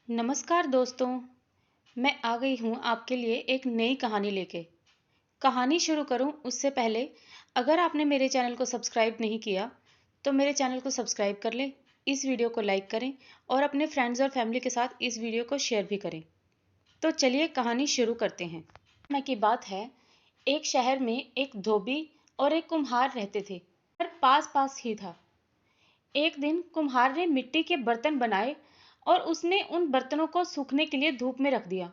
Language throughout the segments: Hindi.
नमस्कार दोस्तों। मैं आ गई हूँ आपके लिए एक नई कहानी लेके। कहानी शुरू करूँ उससे पहले अगर आपने मेरे चैनल को सब्सक्राइब नहीं किया तो मेरे चैनल को सब्सक्राइब कर लें, इस वीडियो को लाइक करें और अपने फ्रेंड्स और फैमिली के साथ इस वीडियो को शेयर भी करें। तो चलिए कहानी शुरू करते हैं। समय की बात है, एक शहर में एक धोबी और एक कुम्हार रहते थे। घर पास पास ही था। एक दिन कुम्हार ने मिट्टी के बर्तन बनाए और उसने उन बर्तनों को सूखने के लिए धूप में रख दिया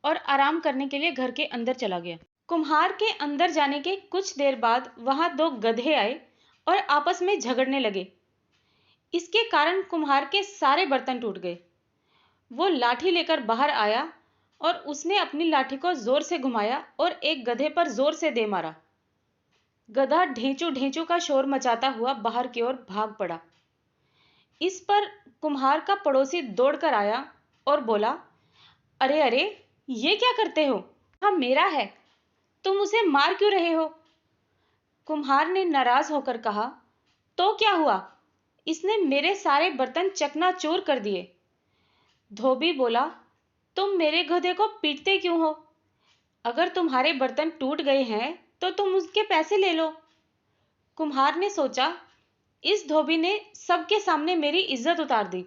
और आराम करने के लिए घर के अंदर चला गया। कुम्हार के अंदर जाने के कुछ देर बाद वहां दो गधे आए और आपस में झगड़ने लगे। इसके कारण कुम्हार के सारे बर्तन टूट गए। वो लाठी लेकर बाहर आया और उसने अपनी लाठी को जोर से घुमाया और एक गधे पर जोर से दे मारा। गधा ढेंचू ढेंचू का शोर मचाता हुआ बाहर की ओर भाग पड़ा। इस पर कुम्हार का पड़ोसी दौड़कर आया और बोला, अरे अरे, ये क्या करते हो? हाँ मेरा है, तुम उसे मार क्यों रहे हो? कुम्हार ने नाराज होकर कहा, तो क्या हुआ? इसने मेरे सारे बर्तन चकनाचूर कर दिए। धोबी बोला, तुम मेरे गधे को पीटते क्यों हो? अगर तुम्हारे बर्तन टूट गए हैं तो तुम उसके पैसे ले लो। कुम्हार ने सोचा, इस धोबी ने सबके सामने मेरी इज्जत उतार दी।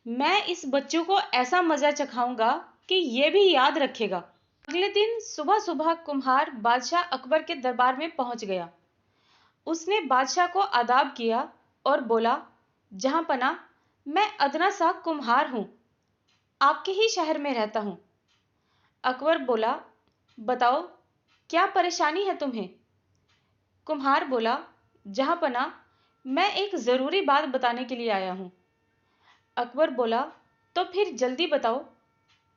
मैं इस बच्चों को ऐसा मजा चखाऊंगा कि ये भी याद रखेगा। अगले दिन सुबह सुबह कुम्हार बादशाह अकबर के दरबार में पहुंच गया। उसने बादशाह को आदाब किया और बोला, जहांपना, मैं अदना सा कुम्हार हूं, आपके ही शहर में रहता हूं। अकबर बोला, बताओ क्या परेशानी है तुम्हें? कुम्हार बोला, जहांपना, मैं एक जरूरी बात बताने के लिए आया हूं। अकबर बोला, तो फिर जल्दी बताओ,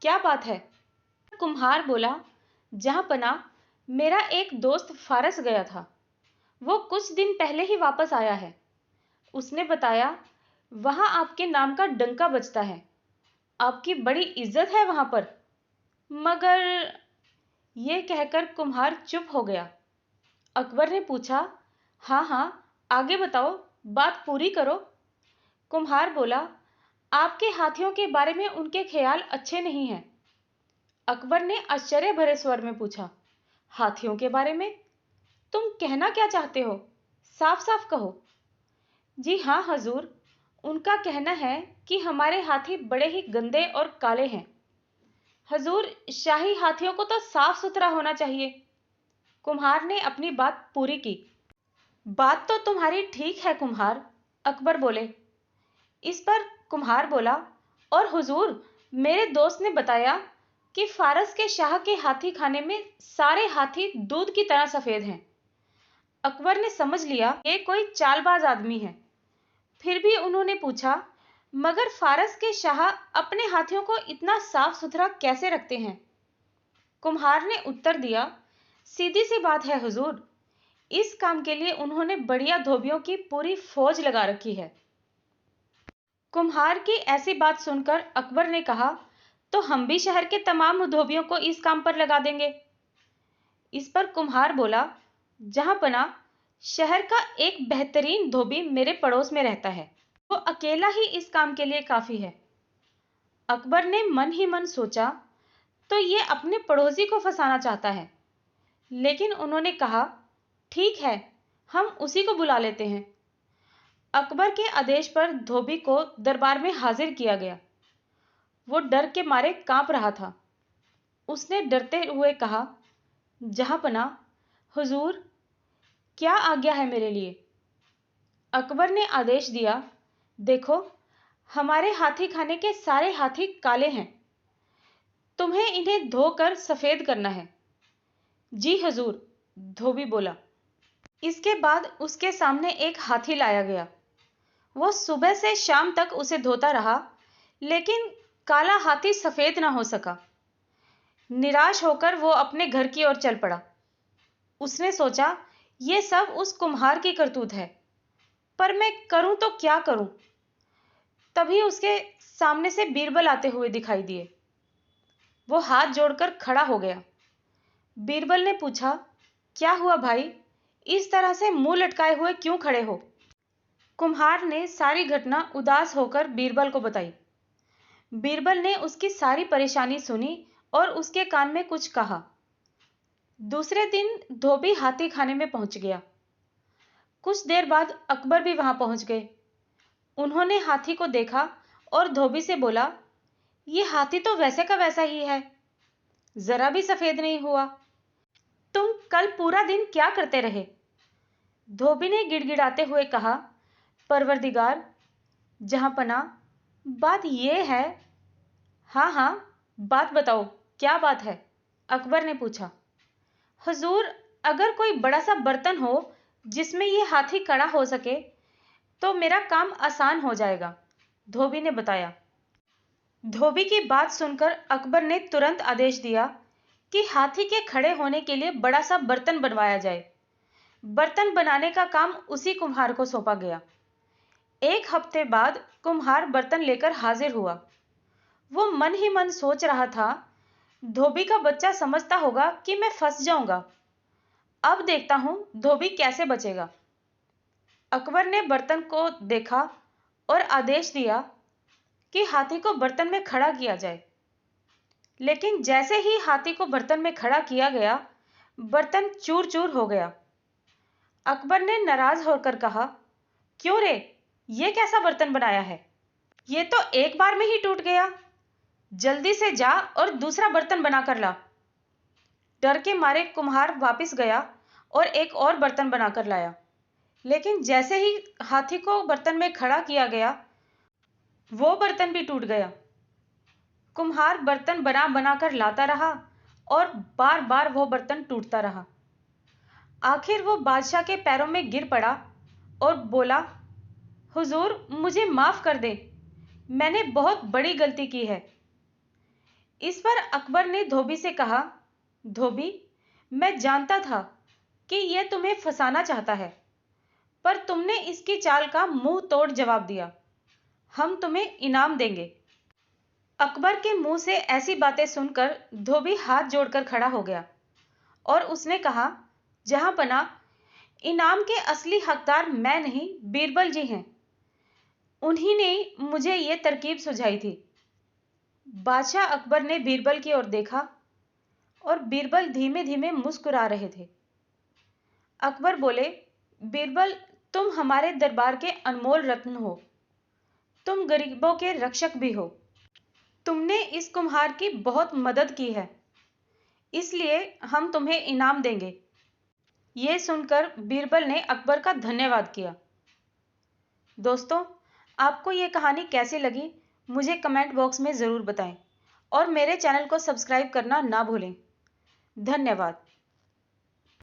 क्या बात है? कुम्हार बोला, जहांपना, मेरा एक दोस्त फारस गया था। वो कुछ दिन पहले ही वापस आया है। उसने बताया, वहां आपके नाम का डंका बजता है, आपकी बड़ी इज्जत है वहां पर। मगर ये कहकर कुम्हार चुप हो गया। अकबर ने पूछा, हाँ हाँ, आगे बताओ, बात पूरी करो। कुम्हार बोला, आपके हाथियों के बारे में उनके ख्याल अच्छे नहीं हैं। अकबर ने आश्चर्य भरे स्वर में पूछा, हाथियों के बारे में? तुम कहना क्या चाहते हो? साफ साफ कहो। जी हाँ हजूर, उनका कहना है कि हमारे हाथी बड़े ही गंदे और काले हैं। हजूर, शाही हाथियों को तो साफ सुथरा होना चाहिए। कुम्हार ने अपनी बात पूरी की। बात तो तुम्हारी ठीक है कुम्हार, अकबर बोले। इस पर कुम्हार बोला, और हुजूर, मेरे दोस्त ने बताया कि फारस के शाह के हाथी खाने में सारे हाथी दूध की तरह सफेद हैं। अकबर ने समझ लिया ये कोई चालबाज आदमी है। फिर भी उन्होंने पूछा, मगर फारस के शाह अपने हाथियों को इतना साफ सुथरा कैसे रखते हैं? कुम्हार ने उत्तर दिया, सीधी सी बात है हुजूर, इस काम के लिए उन्होंने बढ़िया धोबियों की पूरी फौज लगा रखी है। कुम्हार की ऐसी बात सुनकर अकबर ने कहा, तो हम भी शहर के तमाम धोबियों को इस काम पर लगा देंगे। इस पर कुम्हार बोला, जहांपना, शहर का एक बेहतरीन धोबी मेरे पड़ोस में रहता है। वो अकेला ही इस काम के लिए काफी है। अकबर ने मन ही मन सोचा, तो ये अपने पड़ोसी को फंसाना चाहता है। लेकिन उन्होंने कहा, ठीक है, हम उसी को बुला लेते हैं। अकबर के आदेश पर धोबी को दरबार में हाजिर किया गया। वो डर के मारे कांप रहा था। उसने डरते हुए कहा, जहांपना, हुजूर, क्या आज्ञा है मेरे लिए? अकबर ने आदेश दिया, देखो, हमारे हाथी खाने के सारे हाथी काले हैं। तुम्हें इन्हें धोकर सफेद करना है। जी हुजूर, धोबी बोला। इसके बाद उसके सामने एक हाथी लाया गया। वो सुबह से शाम तक उसे धोता रहा, लेकिन काला हाथी सफेद ना हो सका। निराश होकर वो अपने घर की ओर चल पड़ा। उसने सोचा, ये सब उस कुम्हार की करतूत है, पर मैं करूं तो क्या करूं? तभी उसके सामने से बीरबल आते हुए दिखाई दिए। वो हाथ जोड़कर खड़ा हो गया। बीरबल ने पूछा, क्या हुआ भाई, इस तरह से मुंह लटकाए हुए क्यों खड़े हो? कुम्हार ने सारी घटना उदास होकर बीरबल को बताई। बीरबल ने उसकी सारी परेशानी सुनी और उसके कान में कुछ कहा। दूसरे दिन धोबी हाथी खाने में पहुंच गया। कुछ देर बाद अकबर भी वहां पहुंच गए। उन्होंने हाथी को देखा और धोबी से बोला, ये हाथी तो वैसे का वैसा ही है, जरा भी सफेद नहीं हुआ। तुम कल पूरा दिन क्या करते रहे? धोबी ने गिड़गिड़ाते हुए कहा, परवरदिगार जहांपनाह, बात यह है। हाँ हाँ, बात बताओ, क्या बात है? अकबर ने पूछा। हुजूर, अगर कोई बड़ा सा बर्तन हो जिसमें यह हाथी खड़ा हो सके तो मेरा काम आसान हो जाएगा, धोबी ने बताया। धोबी की बात सुनकर अकबर ने तुरंत आदेश दिया कि हाथी के खड़े होने के लिए बड़ा सा बर्तन बनवाया जाए। बर्तन बनाने का काम उसी कुम्हार को सौंपा गया। एक हफ्ते बाद कुम्हार बर्तन लेकर हाजिर हुआ। वो मन ही मन सोच रहा था, धोबी का बच्चा समझता होगा कि मैं फंस जाऊंगा। अब देखता हूं धोबी कैसे बचेगा। अकबर ने बर्तन को देखा और आदेश दिया कि हाथी को बर्तन में खड़ा किया जाए। लेकिन जैसे ही हाथी को बर्तन में खड़ा किया गया, बर्तन चूर चूर हो गया। अकबर ने नाराज होकर कहा, क्यों रे, ये कैसा बर्तन बनाया है? ये तो एक बार में ही टूट गया। जल्दी से जा और दूसरा बर्तन बनाकर ला। डर के मारे कुम्हार वापस गया और एक और बर्तन बनाकर लाया। लेकिन जैसे ही हाथी को बर्तन में खड़ा किया गया, वो बर्तन भी टूट गया। कुम्हार बर्तन बना बनाकर लाता रहा और बार बार वो बर्तन टूटता रहा। आखिर वो बादशाह के पैरों में गिर पड़ा और बोला, हुजूर, मुझे माफ कर दे, मैंने बहुत बड़ी गलती की है। इस पर अकबर ने धोबी से कहा, धोबी, मैं जानता था कि यह तुम्हें फंसाना चाहता है, पर तुमने इसकी चाल का मुंह तोड़ जवाब दिया। हम तुम्हें इनाम देंगे। अकबर के मुंह से ऐसी बातें सुनकर धोबी हाथ जोड़कर खड़ा हो गया और उसने कहा, जहांपनाह, इनाम के असली हकदार मैं नहीं, बीरबल जी हैं। उन्हीं ने मुझे ये तरकीब सुझाई थी। बादशाह अकबर ने बीरबल की ओर देखा और बीरबल धीमे धीमे मुस्कुरा रहे थे। अकबर बोले, बीरबल, तुम हमारे दरबार के अनमोल रत्न हो। तुम गरीबों के रक्षक भी हो। तुमने इस कुम्हार की बहुत मदद की है, इसलिए हम तुम्हें इनाम देंगे। ये सुनकर बीरबल ने अकबर का धन्यवाद किया। दोस्तों, आपको ये कहानी कैसी लगी मुझे कमेंट बॉक्स में ज़रूर बताएं और मेरे चैनल को सब्सक्राइब करना ना भूलें। धन्यवाद।